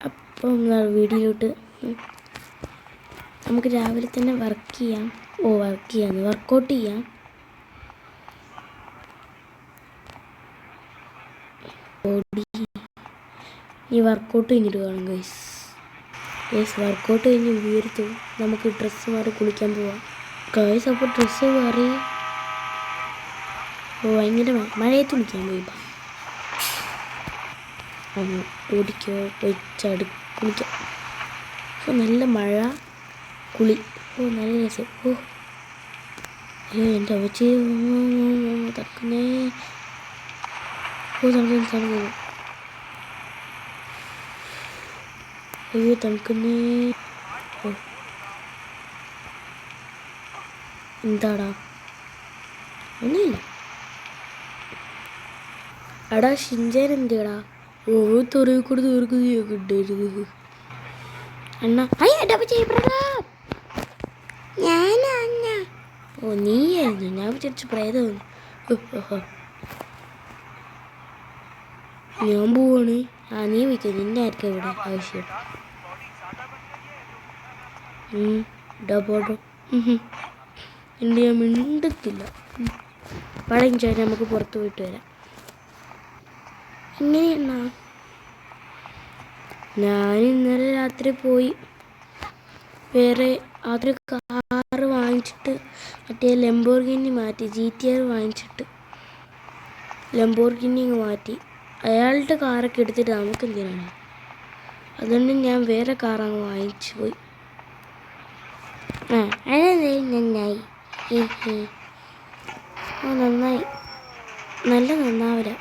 അപ്പം വീഡിയോയിലോട്ട് നമുക്ക് രാവിലെ തന്നെ വർക്കൗട്ട് ചെയ്യാം. ഈ വർക്കൗട്ട് കഴിഞ്ഞിട്ട് കാണും ഗൈസ്. വർക്കൗട്ട് കഴിഞ്ഞ് വീർത്തു നമുക്ക് ഡ്രസ്സ് മാറി കുളിക്കാൻ പോവാം ഗൈസ്. അപ്പോൾ ഡ്രസ്സ് മാറി ഭയങ്കര മഴയത്ത് കുളിക്കാൻ പോയിപ്പാ. ഓടിക്കോ പോയി കുളിക്കാം. നല്ല മഴ കുളി. നല്ല രസം. അയ്യോ എൻ്റെ അവച്ചി തക്കുന്നേ. തണുക്കുന്നു. അയ്യോ തണുക്കുന്നേ. എന്താടാ? ഒന്നുമില്ല. എടാ ഷിൻചാൻ എന്തിയടാ? തുറവിക്കൂടെ തീർക്കുന്നത് അണ്ണ. നീയായിരുന്നു. ഞാൻ വിചാരിച്ചു പ്രേതമാണ്. ഞാൻ പോവാണ്. നീ വയ്ക്കും. നിന്നെ ആയിരിക്കും ഇവിടെ ആവശ്യം. പോട്ടോ. എൻ്റെ ഞാൻ മിണ്ടത്തില്ല. പടം ചോദിച്ചാൽ നമുക്ക് പുറത്ത് പോയിട്ട് വരാം. ഇങ്ങനെയെന്നാ ഞാൻ ഇന്നലെ രാത്രി പോയി വേറെ അതൊരു കാറ് വാങ്ങിച്ചിട്ട് മറ്റേ ലംബോർഗിനി മാറ്റി. GTR വാങ്ങിച്ചിട്ട് ലംബോർഗിനി മാറ്റി. അയാളുടെ കാറൊക്കെ എടുത്തിട്ട് നമുക്ക് എന്തിനാണ്? അതുകൊണ്ട് ഞാൻ വേറെ കാറങ്ങ് വാങ്ങിച്ചു പോയി. നന്നായി. നന്നായി. നന്നാവില്ല.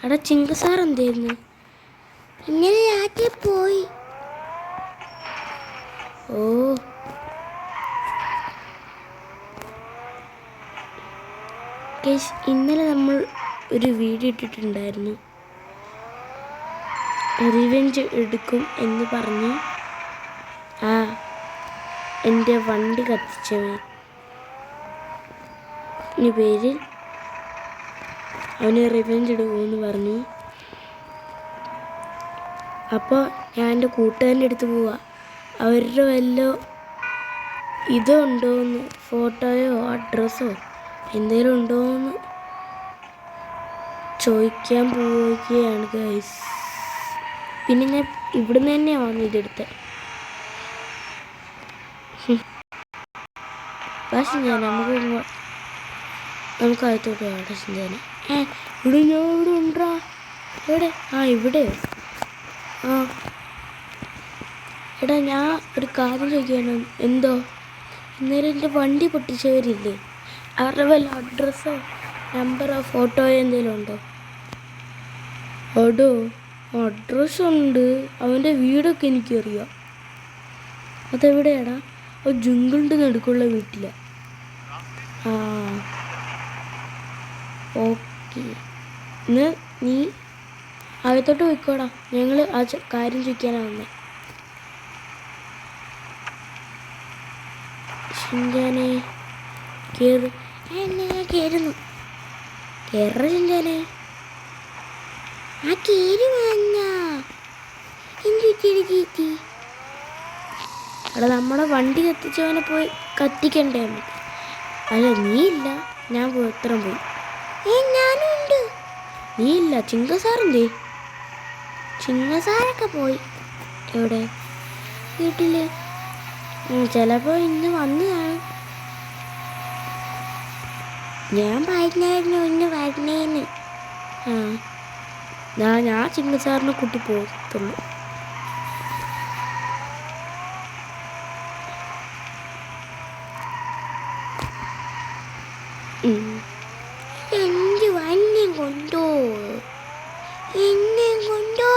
അവിടെ ചിങ്കസാർ എന്തായിരുന്നു? ഇന്നലെ രാത്രി പോയി. ഇന്നലെ നമ്മൾ ഒരു വീഡിയോ ഇട്ടിട്ടുണ്ടായിരുന്നു. റിവെഞ്ച് എടുക്കും എന്ന് പറഞ്ഞ് എൻ്റെ വണ്ടി കത്തിച്ചവന് പേരിൽ അവന് റിവെഞ്ച് എടുക്കുമെന്ന് പറഞ്ഞു. അപ്പോൾ ഞാൻ എൻ്റെ കൂട്ടുകാരൻ്റെ അടുത്ത് പോവാ. അവരുടെ വല്ല ഇതുണ്ടോയെന്ന്, ഫോട്ടോയോ അഡ്രസ്സോ എന്തെങ്കിലും ഉണ്ടോയെന്ന് ചോദിക്കാൻ പോവുകയാണ് ഗൈസ്. പിന്നെ ഞാൻ ഇവിടുന്ന് തന്നെയാണ് വന്ന് ഇതെടുത്തത്. പക്ഷെ ഞാൻ നമുക്ക് അകത്തോട്ട് പോകാം. ഷിൻചാനെ ഇവിടെ ഞാൻ ഇവിടെ ഉണ്ടാ. എവിടെ? ഇവിടെയോ? എടാ ഞാൻ ഒരു കാര്യം ചോദിക്കാനോ. എന്തോ? ഇന്നലെ എൻ്റെ വണ്ടി പൊട്ടിച്ചവരില്ലേ, അവരുടെ വല്ല അഡ്രസ്സോ നമ്പറോ ഫോട്ടോയോ എന്തെങ്കിലും ഉണ്ടോ? അഡ്രസ്സുണ്ട്. അവൻ്റെ വീടൊക്കെ എനിക്കറിയാം. അതെവിടെയാടാ? ജുങ്കിളിൻ്റെ നടുക്കുള്ള വീട്ടിലാണ്. ഓക്കെ. നീ അകത്തോട്ട് പോയിക്കോടാ. ഞങ്ങൾ ആ കാര്യം ചോദിക്കാനാണ് വന്നത്. ഷിൻചാനെ കേറ്. കേറുന്നു. കേറ ഷിൻചാനെ. അവിടെ നമ്മുടെ വണ്ടി കത്തിച്ചവനെ പോയി കത്തിക്കണ്ടേ? അല്ല നീ ഇല്ല, ഞാൻ എത്ര പോയി. ഞാനുണ്ട്. നീ ഇല്ല. ചിങ്കസാറെന്തേ? ചിങ്കസാറൊക്കെ പോയി. എവിടെ? വീട്ടില്. ചിലപ്പോൾ ഇന്ന് വന്നതാണ്. ഞാൻ പറഞ്ഞായിരുന്നു ഇന്ന് വരണേന്ന്. ഞാൻ ചിങ്കസാറിനെ കൂട്ടി പോകത്തുള്ളൂ. എൻ്റെ വണ്ടി കൊണ്ടോ, എന്നെ കൊണ്ടോ.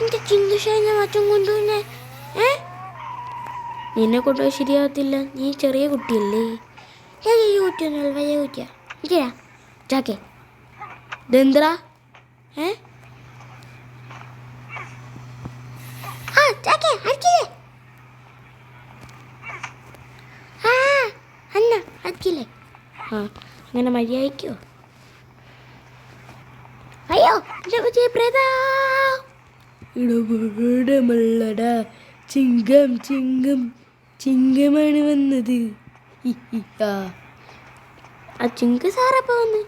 എൻ്റെ ചിങ്കസാറിനെ മാത്രം കൊണ്ടുപോന്നെ. നിന്നെ കൊണ്ടുപോയി ശരിയാകത്തില്ല. നീ ചെറിയ കുട്ടിയല്ലേ. ചെറിയ കുട്ടിയൊന്നുമല്ല, വലിയ കുട്ടിയാ. ഇരിക്കടാ ചാക്കേ. ഇതെന്തടാ? ചാക്കേ അടിക്കില്ലേ? അന്ന അടിക്കില്ലേ? അങ്ങനെ മര്യാദയ്ക്കോ? അയ്യോ ഇടപെടമല്ലടാ ചിങ്കം ചിങ്കം ചിങ്കമാണ് വന്നത്. ആ ചിങ്ക സാറപ്പ വന്ന്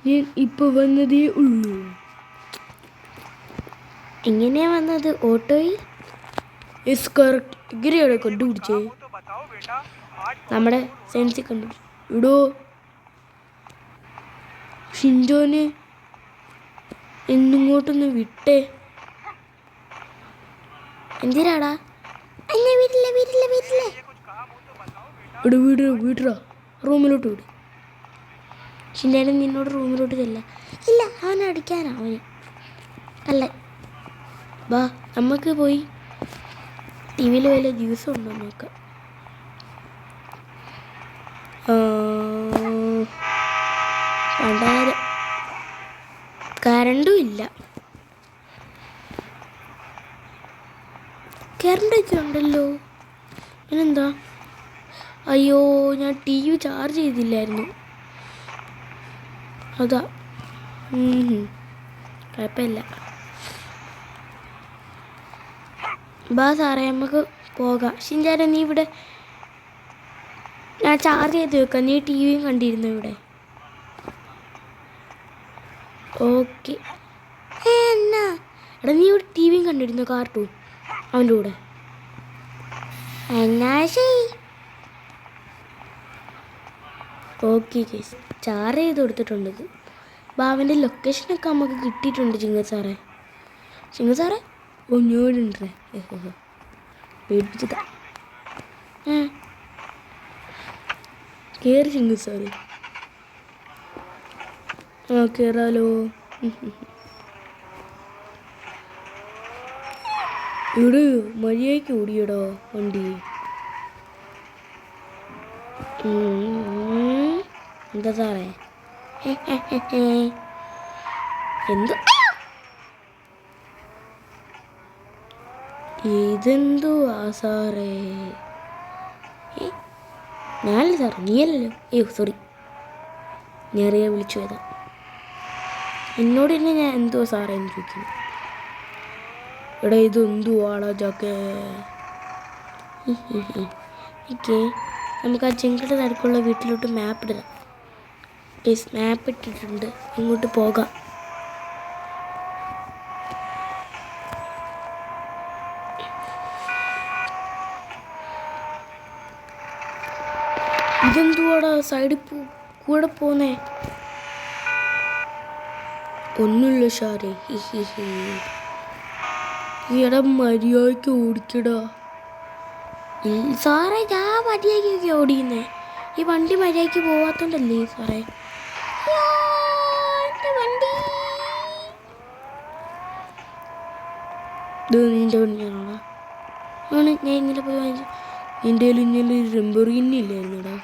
ഞാൻ ഇപ്പൊ വന്നതേ ഉള്ളൂ. എങ്ങനെയാ വന്നത്? ഓട്ടോയിൽ? Yes correct. എങ്ങനെയാണ് കണ്ടുപിടിച്ചേ? നമ്മുടെ സെൻസിൽ കണ്ടുപിടിച്ചു. ഇടോ ഷിൻജോന് എന്നിങ്ങോട്ടൊന്ന് വിട്ടേ. എന്തിനാടാ? വീട്ടിലാ റൂമിലോട്ട് വിട്. ഷിൻജാനും നിന്നോട് റൂമിലോട്ട് ചെല്ല. ഇല്ല, അവനെ അടിക്കാനാ അവന്. അല്ല ബാ നമുക്ക് പോയി ടി വിയിൽ വല്ല ജ്യൂസും ഉണ്ടോ നോക്കാം. പണ്ടാര കറണ്ടും ഇല്ല. കറണ്ടൊക്കെ ഉണ്ടല്ലോ, പിന്നെന്താ? അയ്യോ ഞാൻ ടി വി ചാർജ് ചെയ്തില്ലായിരുന്നു, അതാ. കുഴപ്പമില്ല. ബാ സാറേ നമുക്ക് പോകാം. ഷിൻജാനെ നീ ഇവിടെ, ഞാൻ ചാർജ് ചെയ്ത് വെക്കാം, നീ ടി വിയും കണ്ടിരുന്നു ഇവിടെ. ഓക്കെ. എന്നാ എടാ നീ ഇവിടെ ടി വിയും കണ്ടിരുന്നു, കാർട്ടൂൺ അവൻ്റെ കൂടെ. എന്നാ ശരി. ഓക്കെ ചേച്ചി, ചാർജ് ചെയ്ത് കൊടുത്തിട്ടുണ്ട്. ബാവൻ്റെ ലൊക്കേഷനൊക്കെ നമുക്ക് കിട്ടിയിട്ടുണ്ട് ചിങ്ങ സാറേ. ചിങ്ങ സാറേ ഒന്നോടുണ്ടേ പേടിപ്പിച്ചതാ. കയറി ചിങ്ങ സാറേ. ആ കയറാലോ. ഇവിടെ മര്യാദയ്ക്ക് ഓടിയടോ വണ്ടി. എന്താ സാറേ? എന്തോ ഇതെന്തുവാ സാറേ? ഞാനല്ല സാറേ, നീയല്ലല്ലോ. അയ്യോ സോറി, ഞാനറിയാ വിളിച്ചു പോയതാ. എന്നോട് തന്നെ ഞാൻ എന്തോ സാറേ എന്ന് ചോദിക്കുന്നു. എടാ ഇതെന്തുവാടാ ജാക്കേ? ഓക്കെ, നമുക്ക് ആ ചെങ്കട നടുക്കുള്ള വീട്ടിലോട്ട് മാപ്പ് ഇടാം. മാപ്പ് ഇട്ടിട്ടുണ്ട്, ഇങ്ങോട്ട് പോകാം. ഇതെന്തുവാടാ സൈഡിൽ കൂടെ പോന്നേ? ഒന്നുമില്ല ഷാരേ. ഈയിടെ മര്യാദയ്ക്ക് ഓടിക്കടാ. സാറേ ഞാൻ മര്യാദയ്ക്കൊക്കെ ഓടിക്കുന്നേ, ഈ വണ്ടി മര്യാദയ്ക്ക് പോവാത്തോണ്ടല്ലേ സാറേ. വണ്ടി നിൻ്റെ വണ്ടിയാണോടാ? ആണ്, ഞാൻ ഇന്നലെ പോയി വാങ്ങിച്ചു. എൻ്റെ കയ്യിൽ ഇന്നലെ റംബോർഗിനി ഇല്ലായിരുന്നടാ,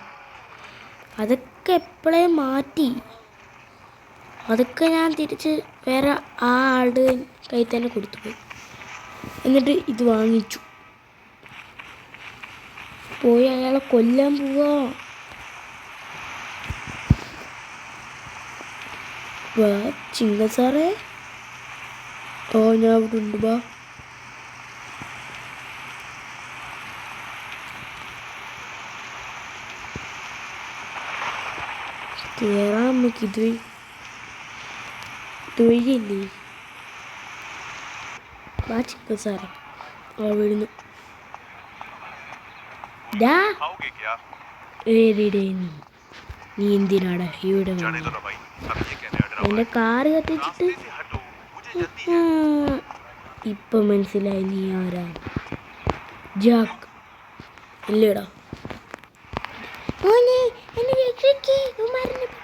അതൊക്കെ എപ്പോഴേ മാറ്റി. അതൊക്കെ ഞാൻ തിരിച്ച് വേറെ ആ ആളുടെ കയ്യിൽ തന്നെ കൊടുത്തു പോയി. എന്നിട്ട് ഇത് വാങ്ങിച്ചു. പോയി അയാളെ കൊല്ലാൻ പോവാ. വാ ചിങ്ക സാറേ. ഓ ഞാൻ ഇവിടെ ഉണ്ട്, വാ. കേറാം നമുക്ക്. ഇതുവഴിയല്ലേ? വാ ചിങ്ക സാറേ. ഓ വീഴുന്നു. നീ എന്തിനാടാ ഇവിടെ വന്നത്? എൻ്റെ കാറ് കത്തിച്ചിട്ട് ഇപ്പൊ മനസ്സിലായി നീ ആരാ? ജാക്ക് ഇല്ലേടാ?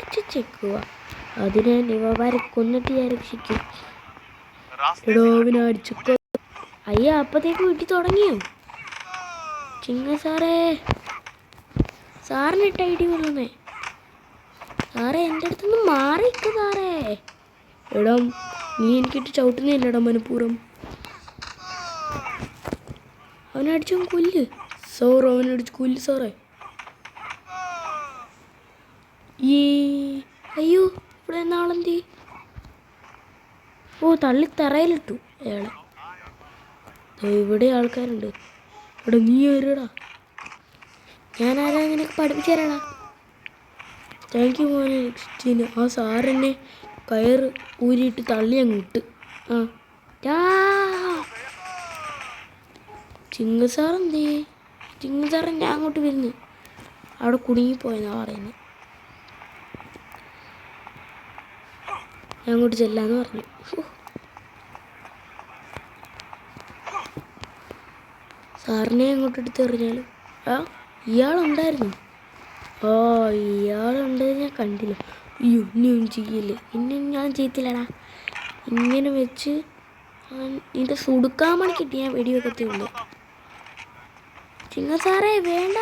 പിടിച്ചേക്കുക, അതിനെ ഇവമാരെ കൊന്നിട്ട് ഞാൻ രക്ഷിക്കും. അടിച്ചോ. അയ്യ അപ്പത്തേക്ക് വീട്ടിൽ തുടങ്ങിയോ ചിങ്ങ സാറേ? സാറിനിട്ട് ഐഡി കൊള്ളുന്നേ സാറേ, എൻ്റെ അടുത്തൊന്ന് മാറിക്ക സാറേ. എടാ നീ എനിക്കിട്ട് ചവിട്ടുന്നില്ലടാ മനഃപൂർവ്വം. അവനടിച്ചു കൊല്ല് സാറേ, അവനടിച്ച് കൊല്ല് സാറേ. ഈ അയ്യോ ഇവിടെ നാളെന്തി? ഓ തള്ളി തറയിലിട്ടു അയാളെ. ഇവിടെ ആൾക്കാരുണ്ട്. ഇവിടെ നീ വരടാ, ഞാനാരാ നിനക്ക് പഠിപ്പിച്ചു തരാടാ. താങ്ക് യു മോനെ ക്രിസ്റ്റീന്. ആ സാറെന്നെ കയറ് ഊരിയിട്ട് തള്ളി അങ്ങ് ഇട്ട്. ചിങ്ങസാർ എന്തേ? ചിങ്ങസാറൻ ഞാൻ അങ്ങോട്ട് വരുന്നു. അവിടെ കുടുങ്ങിപ്പോയെന്നാ പറയുന്നത്. ഞാൻ അങ്ങോട്ട് ചെല്ലാന്ന് പറഞ്ഞു. സാറിനെ അങ്ങോട്ട് എടുത്ത് എറിഞ്ഞാലും ഇയാളുണ്ടായിരുന്നു. ഇയാളുണ്ടത് ഞാൻ കണ്ടില്ല. അയ്യോ ഇനിയൊന്നും ചെയ്യില്ലേ, ഇനിയും ഞാൻ ചെയ്യത്തില്ലടാ. ഇങ്ങനെ വെച്ച് ഇതിൻ്റെ സുടുക്കാൻ മണിക്കിട്ട് ഞാൻ വെടിവെക്കത്തേ ഉള്ളൂ. ചിങ്ങ സാറേ വേണ്ട,